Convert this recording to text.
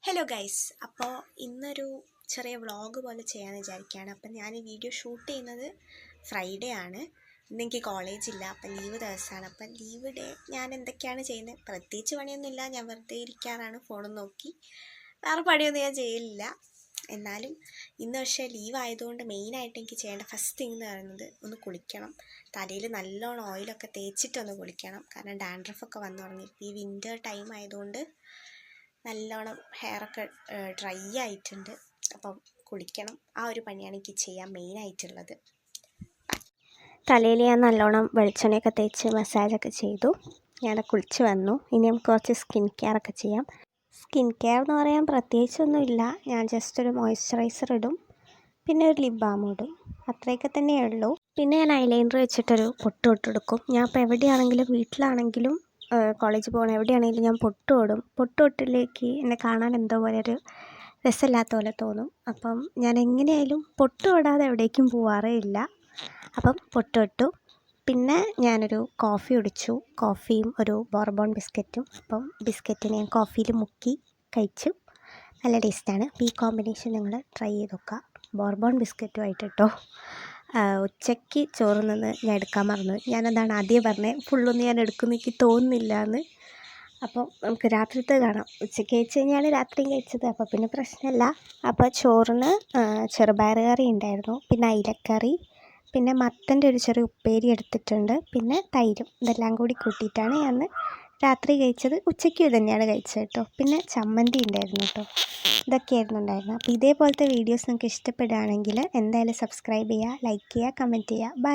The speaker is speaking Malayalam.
ഹലോ ഗൈസ്, അപ്പോൾ ഇന്നൊരു ചെറിയ വ്ളോഗ് പോലെ ചെയ്യാമെന്ന് വിചാരിക്കുകയാണ്. അപ്പം ഞാൻ ഈ വീഡിയോ ഷൂട്ട് ചെയ്യുന്നത് ഫ്രൈഡേ ആണ്. ഇന്നെനിക്ക് കോളേജില്ല, അപ്പം ലീവ് ദിവസമാണ്. അപ്പം ലീവ് ഡേ ഞാൻ എന്തൊക്കെയാണ് ചെയ്യുന്നത്? പ്രത്യേകിച്ച് പണിയൊന്നുമില്ല, ഞാൻ വെറുതെ ഇരിക്കാറാണ്, ഫോണും നോക്കി. വേറെ പണിയൊന്നും ഞാൻ ചെയ്യലില്ല. എന്നാലും ഇന്ന് പക്ഷേ ലീവ് ആയതുകൊണ്ട് മെയിനായിട്ട് എനിക്ക് ചെയ്യേണ്ട ഫസ്റ്റ് തിങ് എന്ന് പറയുന്നത് ഒന്ന് കുളിക്കണം. തലയിൽ നല്ലോണം ഓയിലൊക്കെ തേച്ചിട്ടൊന്ന് കുളിക്കണം. കാരണം ഡാൻഡ്രഫൊക്കെ വന്നു തുടങ്ങി. ഈ വിൻ്റർ ടൈം ആയതുകൊണ്ട് നല്ലോണം ഹെയറൊക്കെ ഡ്രൈ ആയിട്ടുണ്ട്. അപ്പം കുളിക്കണം. ആ ഒരു പണിയാണ് എനിക്ക് ചെയ്യാൻ മെയിനായിട്ടുള്ളത്. തലയിൽ ഞാൻ നല്ലോണം വെളിച്ചെണ്ണയൊക്കെ തേച്ച് മസാജൊക്കെ ചെയ്തു. ഞാൻ കുളിച്ച് വന്നു. ഇനി നമുക്ക് കുറച്ച് സ്കിൻ കെയർ ഒക്കെ ചെയ്യാം. സ്കിൻ കെയർ എന്ന് പറയാൻ പ്രത്യേകിച്ചൊന്നുമില്ല. ഞാൻ ജസ്റ്റ് ഒരു മോയ്സ്ചറൈസർ ഇടും, പിന്നെ ഒരു ലിപ് ബാം ഇടും. അത്രയൊക്കെ തന്നെയേ ഉള്ളൂ. പിന്നെ ഞാൻ ഐലൈനർ വെച്ചിട്ടൊരു പൊട്ട് തൊട്ടെടുക്കും. ഞാൻ ഇപ്പോൾ എവിടെയാണെങ്കിലും, വീട്ടിലാണെങ്കിലും കോളേജിൽ പോകണം, എവിടെയാണെങ്കിലും ഞാൻ പൊട്ട് തൊടും. പൊട്ട് തൊട്ടിലേക്ക് എന്നെ കാണാൻ എന്തോ പോലെ ഒരു രസമില്ലാത്ത പോലെ തോന്നും. അപ്പം ഞാൻ എങ്ങനെയായാലും പൊട്ട് തൊടാതെ എവിടേക്കും പോവാറേ ഇല്ല. അപ്പം പൊട്ട് തൊട്ടു. പിന്നെ ഞാനൊരു കോഫി കുടിച്ചു. കോഫിയും ഒരു ബോർബോൺ ബിസ്ക്കറ്റും. അപ്പം ബിസ്ക്കറ്റ് ഞാൻ കോഫിയിൽ മുക്കി കഴിച്ചു. നല്ല ടേസ്റ്റാണ്. അപ്പോൾ ഈ കോമ്പിനേഷൻ നിങ്ങൾ ട്രൈ ചെയ്ത് നോക്കുക. ബോർബോൺ ബിസ്ക്കറ്റുമായിട്ട് കേട്ടോ. ഉച്ചയ്ക്ക് ചോറ് നിന്ന് ഞാൻ എടുക്കാൻ മറന്നു. ഞാനതാണ് ആദ്യം പറഞ്ഞത്, ഫുള്ളൊന്നും ഞാൻ എടുക്കുമെന്ന് എനിക്ക് തോന്നുന്നില്ല എന്ന്. അപ്പോൾ നമുക്ക് രാത്രിത്തെ കാണാം. ഉച്ചയ്ക്ക് കഴിച്ച് കഴിഞ്ഞാൽ രാത്രിയും കഴിച്ചത്, അപ്പോൾ പിന്നെ പ്രശ്നമില്ല. അപ്പോൾ ചോറിന് ചെറുപയർ കറി ഉണ്ടായിരുന്നു, പിന്നെ അയിലക്കറി, പിന്നെ മത്തൻ്റെ ഒരു ചെറിയ ഉപ്പേരി എടുത്തിട്ടുണ്ട്, പിന്നെ തൈരും. ഇതെല്ലാം കൂടി കൂട്ടിയിട്ടാണ് ഞാൻ രാത്രി കഴിച്ചത്. ഉച്ചയ്ക്കും ഇത് തന്നെയാണ് കഴിച്ചത് കേട്ടോ. പിന്നെ ചമ്മന്തി ഉണ്ടായിരുന്നു കേട്ടോ. ഇതൊക്കെയായിരുന്നു ഉണ്ടായിരുന്നത്. അപ്പോൾ ഇതേപോലത്തെ വീഡിയോസ് നിങ്ങൾക്ക് ഇഷ്ടപ്പെടുകയാണെങ്കിൽ എന്തായാലും സബ്സ്ക്രൈബ് ചെയ്യുക, ലൈക്ക് ചെയ്യുക, കമൻറ്റ് ചെയ്യുക. ബൈ.